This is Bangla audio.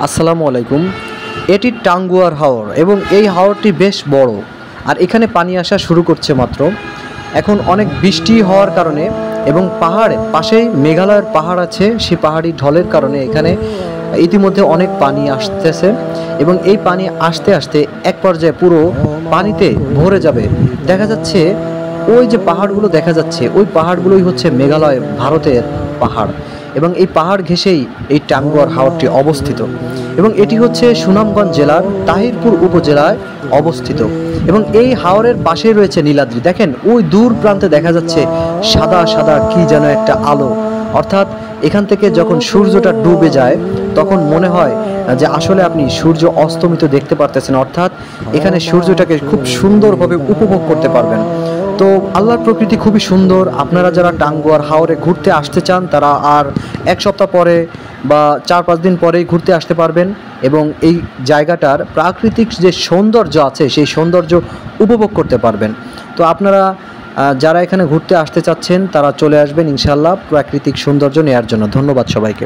আসসালামু আলাইকুম। এটি টাঙ্গুয়ার হাওর এবং এই হাওরটি বেশ বড়, আর এখানে পানি আসা শুরু করছে মাত্র। এখন অনেক বৃষ্টি হওয়ার কারণে এবং পাশেই মেঘালয়ের পাহাড় আছে, সেই পাহাড়ি ঢলের কারণে এখানে ইতিমধ্যে অনেক পানি আসতেছে এবং এই পানি আসতে আসতে এক পর্যায়ে পুরো পানিতে ভরে যাবে। দেখা যাচ্ছে ওই যে পাহাড়গুলো দেখা যাচ্ছে, ওই পাহাড়গুলোই হচ্ছে মেঘালয় ভারতের পাহাড় এবং এই পাহাড় ঘেঁষেই এই টাঙ্গুয়ার হাওরটি অবস্থিত এবং এটি হচ্ছে সুনামগঞ্জ জেলার তাহিরপুর উপজেলায় অবস্থিত এবং এই হাওরের পাশেই রয়েছে নীলাদ্রি। দেখেন ওই দূর প্রান্তে দেখা যাচ্ছে সাদা সাদা কি যেন একটা আলো, অর্থাৎ এখান থেকে যখন সূর্যটা ডুবে যায় তখন মনে হয় যে আসলে আপনি সূর্য অস্তমিত দেখতে পারতেছেন, অর্থাৎ এখানে সূর্যটাকে খুব সুন্দরভাবে উপভোগ করতে পারবেন। তো আল্লাহর প্রকৃতি খুবই সুন্দর। আপনারা যারা টাঙ্গুয়ার হাওরে ঘুরতে আসতে চান তারা আর এক সপ্তাহ পরে বা 4-5 দিন পরেই ঘুরতে আসতে পারবেন এবং এই জায়গাটার প্রাকৃতিক যে সৌন্দর্য আছে সেই সৌন্দর্য উপভোগ করতে পারবেন। তো আপনারা যারা এখানে ঘুরতে আসতে চাচ্ছেন তারা চলে আসবেন ইনশাআল্লাহ প্রাকৃতিক সৌন্দর্য নেওয়ার জন্য। ধন্যবাদ সবাইকে।